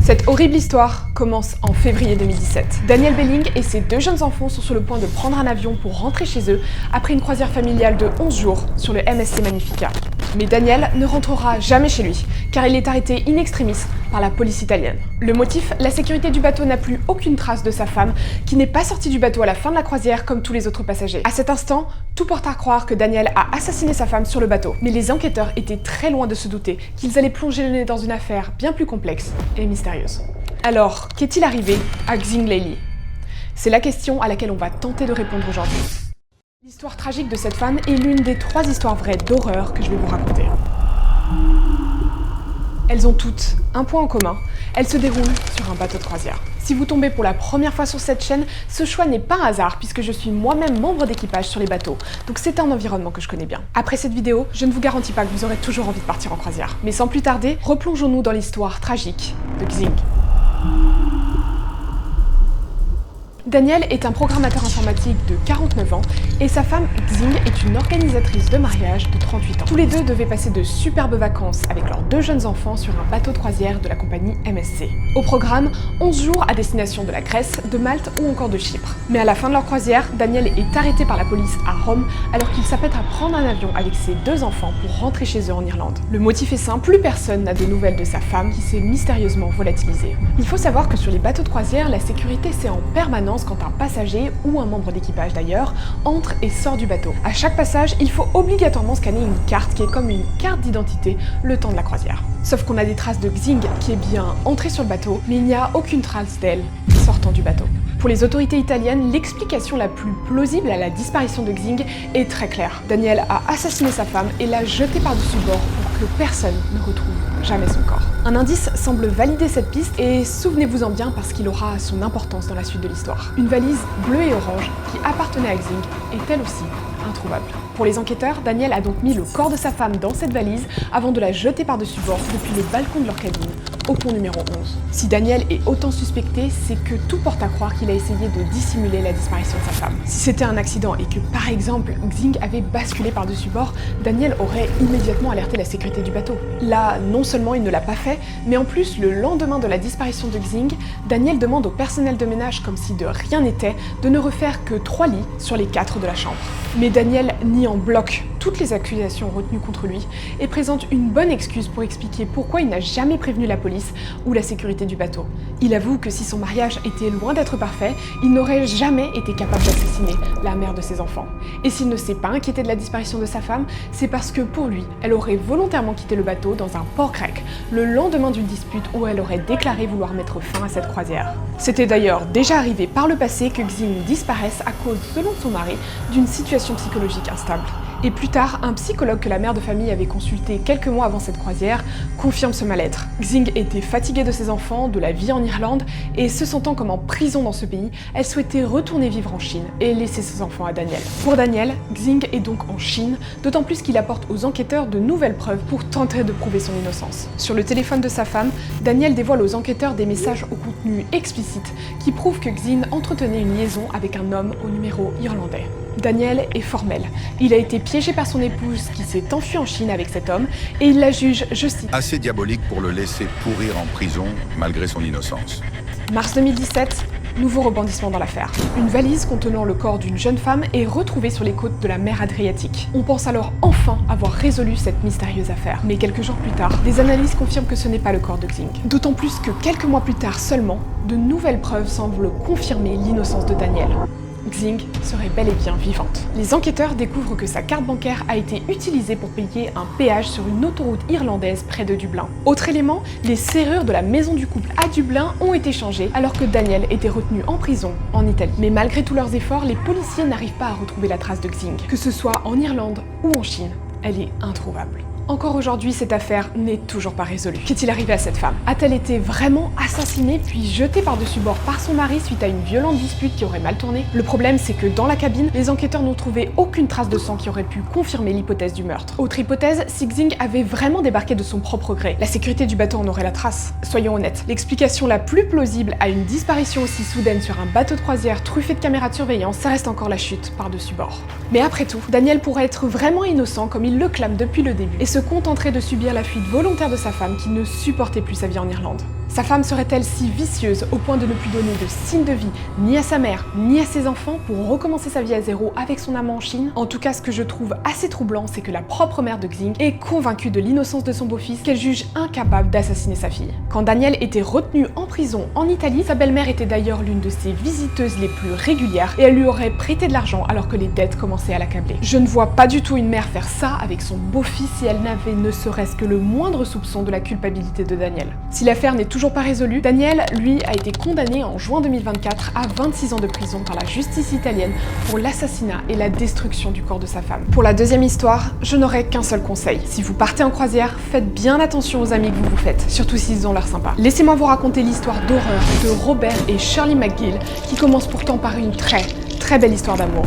Cette horrible histoire commence en février 2017. Daniel Belling et ses deux jeunes enfants sont sur le point de prendre un avion pour rentrer chez eux après une croisière familiale de 11 jours sur le MSC Magnifica. Mais Daniel ne rentrera jamais chez lui, car il est arrêté in extremis par la police italienne. Le motif, la sécurité du bateau n'a plus aucune trace de sa femme, qui n'est pas sortie du bateau à la fin de la croisière comme tous les autres passagers. À cet instant, tout porte à croire que Daniel a assassiné sa femme sur le bateau. Mais les enquêteurs étaient très loin de se douter qu'ils allaient plonger le nez dans une affaire bien plus complexe et mystérieuse. Alors, qu'est-il arrivé à Xing Lei? C'est la question à laquelle on va tenter de répondre aujourd'hui. L'histoire tragique de cette femme est l'une des 3 histoires vraies d'horreur que je vais vous raconter. Elles ont toutes un point en commun, elles se déroulent sur un bateau de croisière. Si vous tombez pour la première fois sur cette chaîne, ce choix n'est pas un hasard puisque je suis moi-même membre d'équipage sur les bateaux, donc c'est un environnement que je connais bien. Après cette vidéo, je ne vous garantis pas que vous aurez toujours envie de partir en croisière. Mais sans plus tarder, replongeons-nous dans l'histoire tragique de Xing. Daniel est un programmateur informatique de 49 ans et sa femme Xing est une organisatrice de mariage de 38 ans. Tous les deux devaient passer de superbes vacances avec leurs 2 jeunes enfants sur un bateau de croisière de la compagnie MSC. Au programme, 11 jours à destination de la Grèce, de Malte ou encore de Chypre. Mais à la fin de leur croisière, Daniel est arrêté par la police à Rome alors qu'il s'apprête à prendre un avion avec ses 2 enfants pour rentrer chez eux en Irlande. Le motif est simple, plus personne n'a de nouvelles de sa femme qui s'est mystérieusement volatilisée. Il faut savoir que sur les bateaux de croisière, la sécurité c'est en permanence quand un passager, ou un membre d'équipage d'ailleurs, entre et sort du bateau. À chaque passage, il faut obligatoirement scanner une carte qui est comme une carte d'identité le temps de la croisière. Sauf qu'on a des traces de Xing qui est bien entrée sur le bateau, mais il n'y a aucune trace d'elle sortant du bateau. Pour les autorités italiennes, l'explication la plus plausible à la disparition de Xing est très claire. Daniel a assassiné sa femme et l'a jetée par-dessus bord pour que personne ne retrouve jamais son corps. Un indice semble valider cette piste et souvenez-vous-en bien parce qu'il aura son importance dans la suite de l'histoire. Une valise bleue et orange qui appartenait à Xing est elle aussi introuvable. Pour les enquêteurs, Daniel a donc mis le corps de sa femme dans cette valise avant de la jeter par-dessus bord depuis le balcon de leur cabine, au pont numéro 11. Si Daniel est autant suspecté, c'est que tout porte à croire qu'il a essayé de dissimuler la disparition de sa femme. Si c'était un accident et que, par exemple, Xing avait basculé par-dessus bord, Daniel aurait immédiatement alerté la sécurité du bateau. Là, non seulement il ne l'a pas fait, mais en plus, le lendemain de la disparition de Xing, Daniel demande au personnel de ménage, comme si de rien n'était, de ne refaire que 3 lits sur les 4 de la chambre. Mais Daniel nie en bloc toutes les accusations retenues contre lui et présente une bonne excuse pour expliquer pourquoi il n'a jamais prévenu la police ou la sécurité du bateau. Il avoue que si son mariage était loin d'être parfait, il n'aurait jamais été capable d'assassiner la mère de ses enfants. Et s'il ne s'est pas inquiété de la disparition de sa femme, c'est parce que pour lui, elle aurait volontairement quitté le bateau dans un port grec le lendemain d'une dispute où elle aurait déclaré vouloir mettre fin à cette croisière. C'était d'ailleurs déjà arrivé par le passé que Xing disparaisse à cause, selon son mari, d'une situation psychologique instable. Et plus tard, un psychologue que la mère de famille avait consulté quelques mois avant cette croisière confirme ce mal-être. Xing était fatiguée de ses enfants, de la vie en Irlande, et se sentant comme en prison dans ce pays, elle souhaitait retourner vivre en Chine et laisser ses enfants à Daniel. Pour Daniel, Xing est donc en Chine, d'autant plus qu'il apporte aux enquêteurs de nouvelles preuves pour tenter de prouver son innocence. Sur le téléphone de sa femme, Daniel dévoile aux enquêteurs des messages au contenu explicite qui prouvent que Xing entretenait une liaison avec un homme au numéro irlandais. Daniel est formel. Il a été piégé par son épouse qui s'est enfuie en Chine avec cet homme et il la juge, je cite, assez diabolique pour le laisser pourrir en prison malgré son innocence. Mars 2017, nouveau rebondissement dans l'affaire. Une valise contenant le corps d'une jeune femme est retrouvée sur les côtes de la mer Adriatique. On pense alors enfin avoir résolu cette mystérieuse affaire. Mais quelques jours plus tard, des analyses confirment que ce n'est pas le corps de Xing. D'autant plus que quelques mois plus tard seulement, de nouvelles preuves semblent confirmer l'innocence de Daniel. Xing serait bel et bien vivante. Les enquêteurs découvrent que sa carte bancaire a été utilisée pour payer un péage sur une autoroute irlandaise près de Dublin. Autre élément, les serrures de la maison du couple à Dublin ont été changées alors que Daniel était retenu en prison en Italie. Mais malgré tous leurs efforts, les policiers n'arrivent pas à retrouver la trace de Xing. Que ce soit en Irlande ou en Chine, elle est introuvable. Encore aujourd'hui, cette affaire n'est toujours pas résolue. Qu'est-il arrivé à cette femme? A-t-elle été vraiment assassinée puis jetée par-dessus bord par son mari suite à une violente dispute qui aurait mal tourné? Le problème, c'est que dans la cabine, les enquêteurs n'ont trouvé aucune trace de sang qui aurait pu confirmer l'hypothèse du meurtre. Autre hypothèse, si Xing avait vraiment débarqué de son propre gré, la sécurité du bateau en aurait la trace. Soyons honnêtes, l'explication la plus plausible à une disparition aussi soudaine sur un bateau de croisière truffé de caméras de surveillance, ça reste encore la chute par-dessus bord. Mais après tout, Daniel pourrait être vraiment innocent comme il le clame depuis le début, et se contenterait de subir la fuite volontaire de sa femme qui ne supportait plus sa vie en Irlande. Sa femme serait-elle si vicieuse au point de ne plus donner de signe de vie ni à sa mère ni à ses enfants pour recommencer sa vie à zéro avec son amant en Chine? En tout cas, ce que je trouve assez troublant, c'est que la propre mère de Xing est convaincue de l'innocence de son beau-fils qu'elle juge incapable d'assassiner sa fille. Quand Daniel était retenu en prison en Italie, sa belle-mère était d'ailleurs l'une de ses visiteuses les plus régulières et elle lui aurait prêté de l'argent alors que les dettes commençaient à l'accabler. Je ne vois pas du tout une mère faire ça avec son beau-fils si elle n'avait ne serait-ce que le moindre soupçon de la culpabilité de Daniel. Si l'affaire n'est toujours pas résolue, Daniel, lui, a été condamné en juin 2024 à 26 ans de prison par la justice italienne pour l'assassinat et la destruction du corps de sa femme. Pour la deuxième histoire, je n'aurai qu'un seul conseil. Si vous partez en croisière, faites bien attention aux amis que vous vous faites, surtout s'ils ont l'air sympas. Laissez-moi vous raconter l'histoire d'horreur de Robert et Shirley MacGill, qui commence pourtant par une très belle histoire d'amour.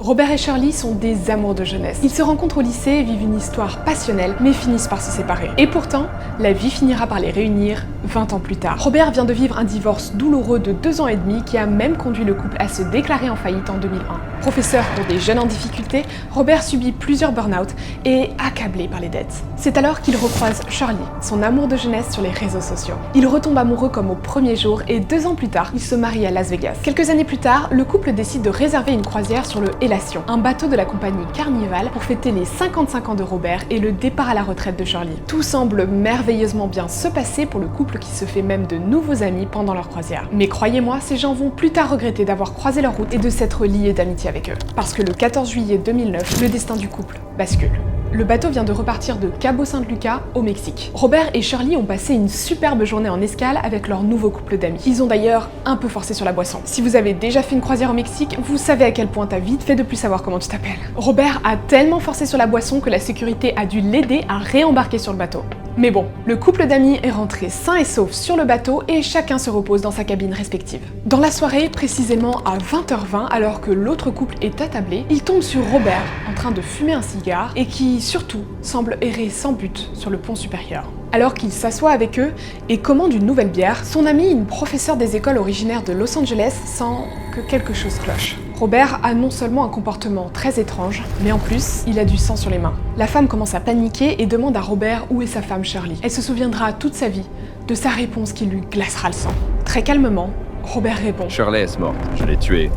Robert et Shirley sont des amours de jeunesse. Ils se rencontrent au lycée et vivent une histoire passionnelle, mais finissent par se séparer. Et pourtant, la vie finira par les réunir 20 ans plus tard. Robert vient de vivre un divorce douloureux de 2 ans et demi qui a même conduit le couple à se déclarer en faillite en 2001. Professeur pour des jeunes en difficulté, Robert subit plusieurs burn-out et est accablé par les dettes. C'est alors qu'il recroise Shirley, son amour de jeunesse sur les réseaux sociaux. Il retombe amoureux comme au premier jour et 2 ans plus tard, il se marie à Las Vegas. Quelques années plus tard, le couple décide de réserver une croisière sur le Elation, un bateau de la compagnie Carnival pour fêter les 55 ans de Robert et le départ à la retraite de Shirley. Tout semble merveilleusement bien se passer pour le couple qui se fait même de nouveaux amis pendant leur croisière. Mais croyez-moi, ces gens vont plus tard regretter d'avoir croisé leur route et de s'être liés d'amitié avec eux. Parce que le 14 juillet 2009, le destin du couple bascule. Le bateau vient de repartir de Cabo San Lucas au Mexique. Robert et Shirley ont passé une superbe journée en escale avec leur nouveau couple d'amis. Ils ont d'ailleurs un peu forcé sur la boisson. Si vous avez déjà fait une croisière au Mexique, vous savez à quel point t'as vite fait de plus savoir comment tu t'appelles. Robert a tellement forcé sur la boisson que la sécurité a dû l'aider à réembarquer sur le bateau. Mais bon, le couple d'amis est rentré sain et sauf sur le bateau et chacun se repose dans sa cabine respective. Dans la soirée, précisément à 20h20, alors que l'autre couple est attablé, il tombe sur Robert en train de fumer un cigare et qui, surtout, semble errer sans but sur le pont supérieur. Alors qu'il s'assoit avec eux et commande une nouvelle bière, son ami, une professeure des écoles originaire de Los Angeles, sent que quelque chose cloche. Robert a non seulement un comportement très étrange, mais en plus, il a du sang sur les mains. La femme commence à paniquer et demande à Robert où est sa femme Shirley. Elle se souviendra toute sa vie de sa réponse qui lui glacera le sang. Très calmement, Robert répond: Shirley est morte, je l'ai tuée.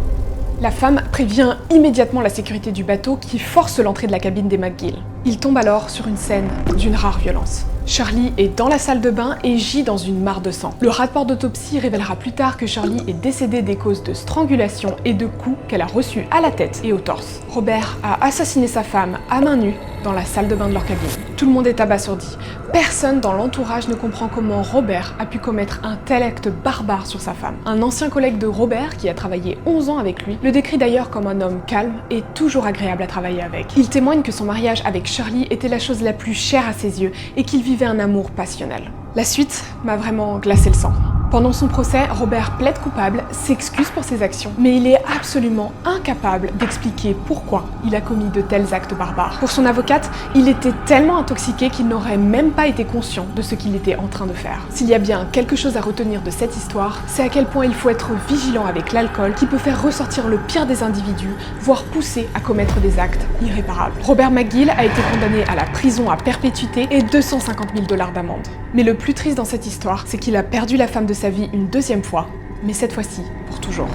La femme prévient immédiatement la sécurité du bateau qui force l'entrée de la cabine des MacGill. Il tombe alors sur une scène d'une rare violence. Shirley est dans la salle de bain et gît dans une mare de sang. Le rapport d'autopsie révélera plus tard que Shirley est décédée des causes de strangulation et de coups qu'elle a reçus à la tête et au torse. Robert a assassiné sa femme à main nue dans la salle de bain de leur cabine. Tout le monde est abasourdi. Personne dans l'entourage ne comprend comment Robert a pu commettre un tel acte barbare sur sa femme. Un ancien collègue de Robert, qui a travaillé 11 ans avec lui, le décrit d'ailleurs comme un homme calme et toujours agréable à travailler avec. Il témoigne que son mariage avec Shirley était la chose la plus chère à ses yeux et qu'il vivait un amour passionnel. La suite m'a vraiment glacé le sang. Pendant son procès, Robert plaide coupable, s'excuse pour ses actions, mais il est absolument incapable d'expliquer pourquoi il a commis de tels actes barbares. Pour son avocate, il était tellement intoxiqué qu'il n'aurait même pas été conscient de ce qu'il était en train de faire. S'il y a bien quelque chose à retenir de cette histoire, c'est à quel point il faut être vigilant avec l'alcool qui peut faire ressortir le pire des individus, voire pousser à commettre des actes irréparables. Robert MacGill a été condamné à la prison à perpétuité et 250 000 $ d'amende. Mais le plus triste dans cette histoire, c'est qu'il a perdu la femme de sa vie une deuxième fois, mais cette fois-ci pour toujours.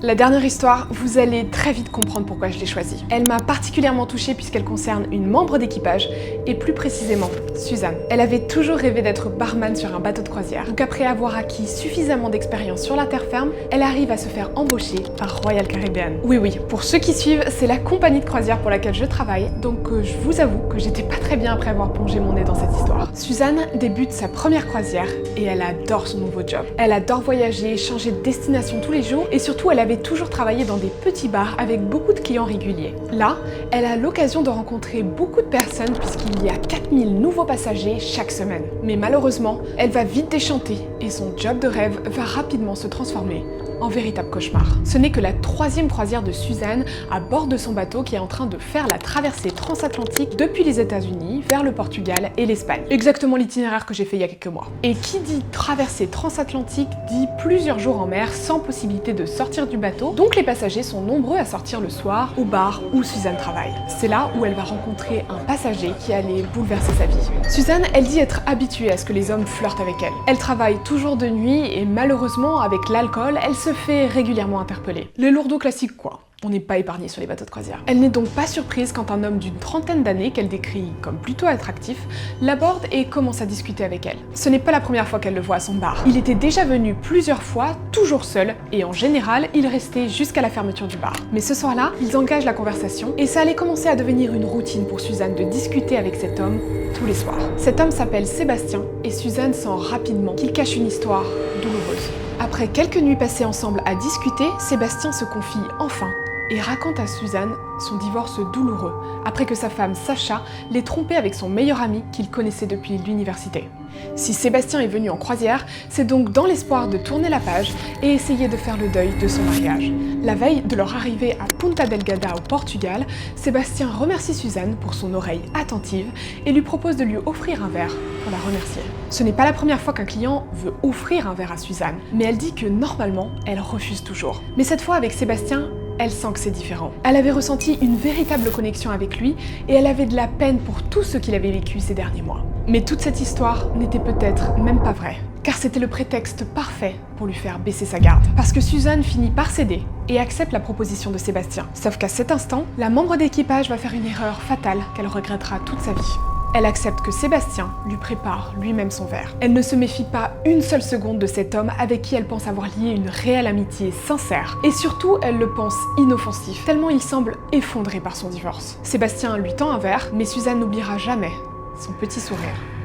La dernière histoire, vous allez très vite comprendre pourquoi je l'ai choisie. Elle m'a particulièrement touchée puisqu'elle concerne une membre d'équipage, et plus précisément, Suzanne. Elle avait toujours rêvé d'être barman sur un bateau de croisière, donc après avoir acquis suffisamment d'expérience sur la terre ferme, elle arrive à se faire embaucher par Royal Caribbean. Oui, pour ceux qui suivent, c'est la compagnie de croisière pour laquelle je travaille, donc je vous avoue que j'étais pas très bien après avoir plongé mon nez dans cette histoire. Suzanne débute sa première croisière et elle adore son nouveau job. Elle adore voyager, changer de destination tous les jours, et surtout elle avait toujours travaillé dans des petits bars avec beaucoup de clients réguliers. Là, elle a l'occasion de rencontrer beaucoup de personnes puisqu'il y a 4000 nouveaux passagers chaque semaine. Mais malheureusement, elle va vite déchanter et son job de rêve va rapidement se transformer en véritable cauchemar. Ce n'est que la 3e croisière de Suzanne à bord de son bateau qui est en train de faire la traversée transatlantique depuis les États-Unis vers le Portugal et l'Espagne. Exactement l'itinéraire que j'ai fait il y a quelques mois. Et qui dit traversée transatlantique dit plusieurs jours en mer sans possibilité de sortir du bateau, donc les passagers sont nombreux à sortir le soir au bar où Suzanne travaille. C'est là où elle va rencontrer un passager qui allait bouleverser sa vie. Suzanne, elle dit être habituée à ce que les hommes flirtent avec elle. Elle travaille toujours de nuit et malheureusement, avec l'alcool, elle se fait régulièrement interpeller. Les lourdeaux classiques quoi. On n'est pas épargné sur les bateaux de croisière. Elle n'est donc pas surprise quand un homme d'une trentaine d'années, qu'elle décrit comme plutôt attractif, l'aborde et commence à discuter avec elle. Ce n'est pas la première fois qu'elle le voit à son bar. Il était déjà venu plusieurs fois, toujours seul, et en général, il restait jusqu'à la fermeture du bar. Mais ce soir-là, ils engagent la conversation, et ça allait commencer à devenir une routine pour Suzanne de discuter avec cet homme tous les soirs. Cet homme s'appelle Sébastien, et Suzanne sent rapidement qu'il cache une histoire douloureuse. Après quelques nuits passées ensemble à discuter, Sébastien se confie enfin et raconte à Suzanne son divorce douloureux, après que sa femme Sacha l'ait trompé avec son meilleur ami qu'il connaissait depuis l'université. Si Sébastien est venu en croisière, c'est donc dans l'espoir de tourner la page et essayer de faire le deuil de son mariage. La veille de leur arrivée à Punta Delgada au Portugal, Sébastien remercie Suzanne pour son oreille attentive et lui propose de lui offrir un verre pour la remercier. Ce n'est pas la première fois qu'un client veut offrir un verre à Suzanne, mais elle dit que normalement, elle refuse toujours. Mais cette fois avec Sébastien, elle sent que c'est différent. Elle avait ressenti une véritable connexion avec lui et elle avait de la peine pour tout ce qu'il avait vécu ces derniers mois. Mais toute cette histoire n'était peut-être même pas vraie, car c'était le prétexte parfait pour lui faire baisser sa garde. Parce que Suzanne finit par céder et accepte la proposition de Sébastien. Sauf qu'à cet instant, la membre d'équipage va faire une erreur fatale qu'elle regrettera toute sa vie. Elle accepte que Sébastien lui prépare lui-même son verre. Elle ne se méfie pas une seule seconde de cet homme avec qui elle pense avoir lié une réelle amitié sincère. Et surtout, elle le pense inoffensif, tellement il semble effondré par son divorce. Sébastien lui tend un verre, mais Suzanne n'oubliera jamais son petit sourire.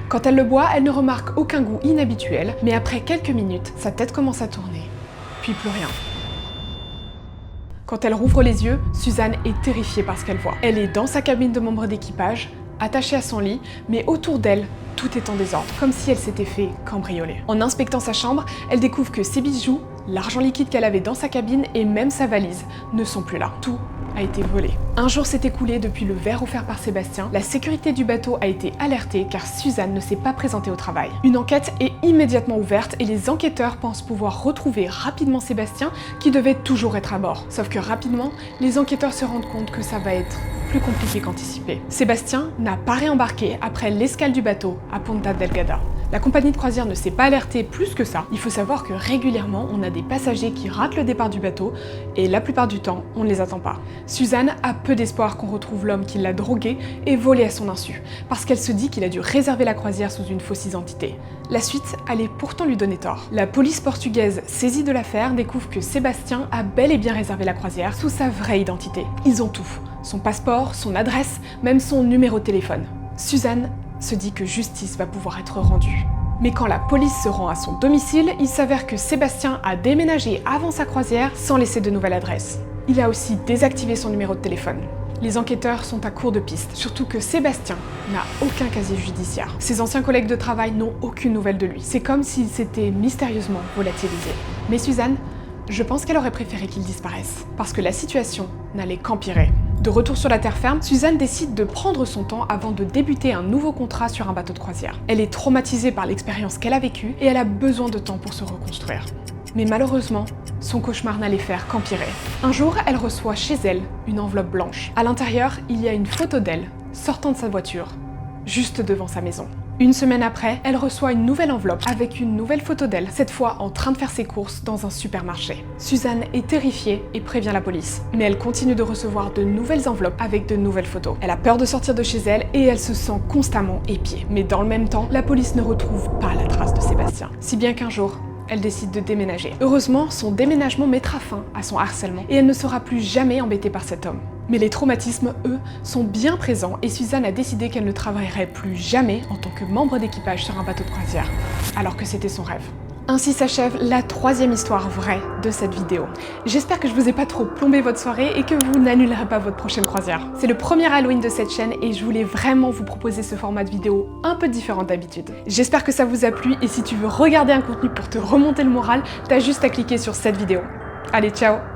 Quand elle le boit, elle ne remarque aucun goût inhabituel, mais après quelques minutes, sa tête commence à tourner, puis plus rien. Quand elle rouvre les yeux, Suzanne est terrifiée par ce qu'elle voit. Elle est dans sa cabine de membre d'équipage, attachée à son lit, mais autour d'elle, tout est en désordre, comme si elle s'était fait cambrioler. En inspectant sa chambre, elle découvre que ses bijoux, l'argent liquide qu'elle avait dans sa cabine et même sa valise ne sont plus là. Tout a été volé. Un jour s'est écoulé depuis le verre offert par Sébastien. La sécurité du bateau a été alertée car Suzanne ne s'est pas présentée au travail. Une enquête est immédiatement ouverte et les enquêteurs pensent pouvoir retrouver rapidement Sébastien qui devait toujours être à bord. Sauf que rapidement, les enquêteurs se rendent compte que ça va être plus compliqué qu'anticipé. Sébastien n'a pas réembarqué après l'escale du bateau à Punta Delgada. La compagnie de croisière ne s'est pas alertée plus que ça. Il faut savoir que régulièrement, on a des passagers qui ratent le départ du bateau et la plupart du temps, on ne les attend pas. Suzanne a peu d'espoir qu'on retrouve l'homme qui l'a droguée et volée à son insu, parce qu'elle se dit qu'il a dû réserver la croisière sous une fausse identité. La suite allait pourtant lui donner tort. La police portugaise, saisie de l'affaire, découvre que Sébastien a bel et bien réservé la croisière sous sa vraie identité. Ils ont tout. Son passeport, son adresse, même son numéro de téléphone. Suzanne se dit que justice va pouvoir être rendue. Mais quand la police se rend à son domicile, il s'avère que Sébastien a déménagé avant sa croisière sans laisser de nouvelle adresse. Il a aussi désactivé son numéro de téléphone. Les enquêteurs sont à court de pistes, surtout que Sébastien n'a aucun casier judiciaire. Ses anciens collègues de travail n'ont aucune nouvelle de lui. C'est comme s'il s'était mystérieusement volatilisé. Mais Suzanne, je pense qu'elle aurait préféré qu'il disparaisse, parce que la situation n'allait qu'empirer. De retour sur la terre ferme, Suzanne décide de prendre son temps avant de débuter un nouveau contrat sur un bateau de croisière. Elle est traumatisée par l'expérience qu'elle a vécue et elle a besoin de temps pour se reconstruire. Mais malheureusement, son cauchemar n'allait faire qu'empirer. Un jour, elle reçoit chez elle une enveloppe blanche. À l'intérieur, il y a une photo d'elle sortant de sa voiture, juste devant sa maison. Une semaine après, elle reçoit une nouvelle enveloppe avec une nouvelle photo d'elle, cette fois en train de faire ses courses dans un supermarché. Suzanne est terrifiée et prévient la police. Mais elle continue de recevoir de nouvelles enveloppes avec de nouvelles photos. Elle a peur de sortir de chez elle et elle se sent constamment épiée. Mais dans le même temps, la police ne retrouve pas la trace de Sébastien. Si bien qu'un jour, elle décide de déménager. Heureusement, son déménagement mettra fin à son harcèlement et elle ne sera plus jamais embêtée par cet homme. Mais les traumatismes, eux, sont bien présents et Suzanne a décidé qu'elle ne travaillerait plus jamais en tant que membre d'équipage sur un bateau de croisière, alors que c'était son rêve. Ainsi s'achève la 3e histoire vraie de cette vidéo. J'espère que je vous ai pas trop plombé votre soirée et que vous n'annulerez pas votre prochaine croisière. C'est le premier Halloween de cette chaîne et je voulais vraiment vous proposer ce format de vidéo un peu différent d'habitude. J'espère que ça vous a plu et si tu veux regarder un contenu pour te remonter le moral, t'as juste à cliquer sur cette vidéo. Allez, ciao!